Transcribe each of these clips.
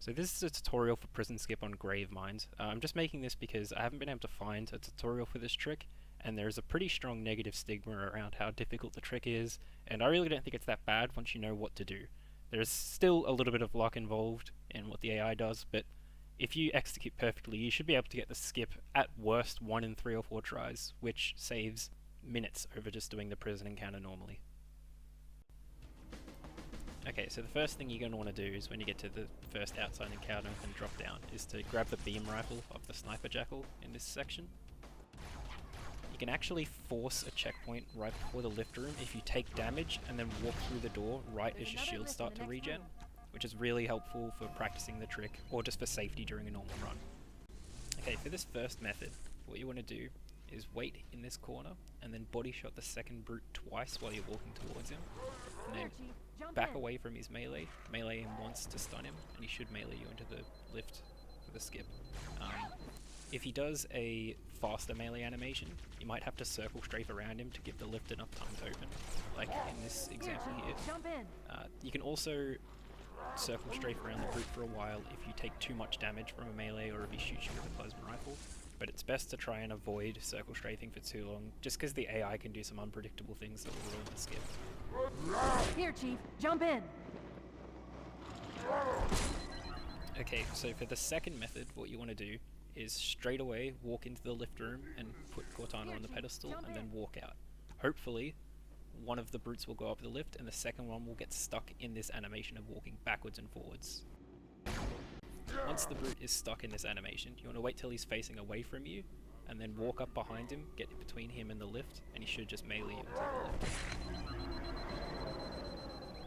So this is a tutorial for prison skip on Gravemind. I'm just making this because I haven't been able to find a tutorial for this trick, and there's a pretty strong negative stigma around how difficult the trick is, and I really don't think it's that bad once you know what to do. There's still a little bit of luck involved in what the AI does, but if you execute perfectly, you should be able to get the skip at worst 1 in 3 or 4 tries, which saves minutes over just doing the prison encounter normally. Okay, so the first thing you're going to want to do is when you get to the first outside encounter and drop down, is to grab the beam rifle of the sniper jackal in this section. You can actually force a checkpoint right before the lift room if you take damage and then walk through the door right as your shields start to regen, which is really helpful for practicing the trick or just for safety during a normal run. Okay, for this first method, what you want to do is wait in this corner and then body shot the second brute twice while you're walking towards him, and then back away from his melee him once to stun him, and he should melee you into the lift for the skip. If he does a faster melee animation, you might have to circle strafe around him to give the lift enough time to open, like in this example here. You can also circle strafe around the brute for a while if you take too much damage from a melee or if he shoots you with a plasma rifle, but it's best to try and avoid circle strafing for too long, just because the AI can do some unpredictable things that will ruin the skip. Here, Chief, jump in! Okay, so for the second method, what you want to do is straight away walk into the lift room and put Cortana on the pedestal and then walk out. Hopefully, one of the brutes will go up the lift and the second one will get stuck in this animation of walking backwards and forwards. Once the brute is stuck in this animation, you want to wait till he's facing away from you and then walk up behind him, get between him and the lift, and he should just melee you into the lift.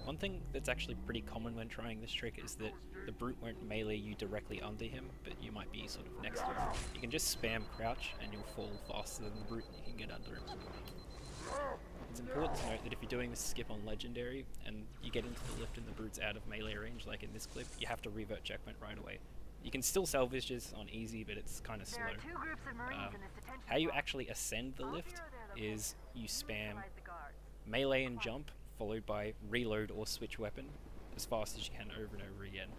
One thing that's actually pretty common when trying this trick is that the brute won't melee you directly under him, but you might be sort of next to him. You can just spam crouch and you'll fall faster than the brute and you can get under him. It's important to note that if you're doing this skip on Legendary and you get into the lift and the brute's out of melee range, like in this clip, you have to revert checkpoint right away. You can still salvage this on easy, but it's kind of slow. How you actually ascend the lift is you spam melee and jump, followed by reload or switch weapon as fast as you can over and over again.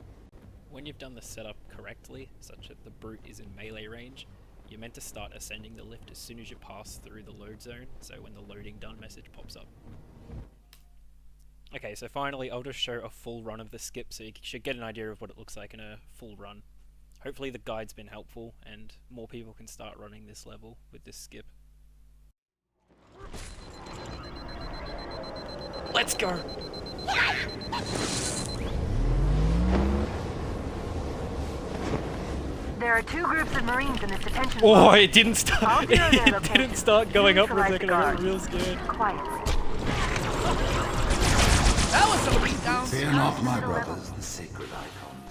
When you've done the setup correctly, such that the brute is in melee range, you're meant to start ascending the lift as soon as you pass through the load zone, so when the loading done message pops up. Okay, so finally I'll just show a full run of the skip so you should get an idea of what it looks like in a full run. Hopefully the guide's been helpful and more people can start running this level with this skip. Let's go! There are 2 groups of Marines in this detention Oh, block. it didn't start. It didn't start going up for a second. I got real scared. Quietly. That was some beat down. Fear not, my brothers, the sacred icon.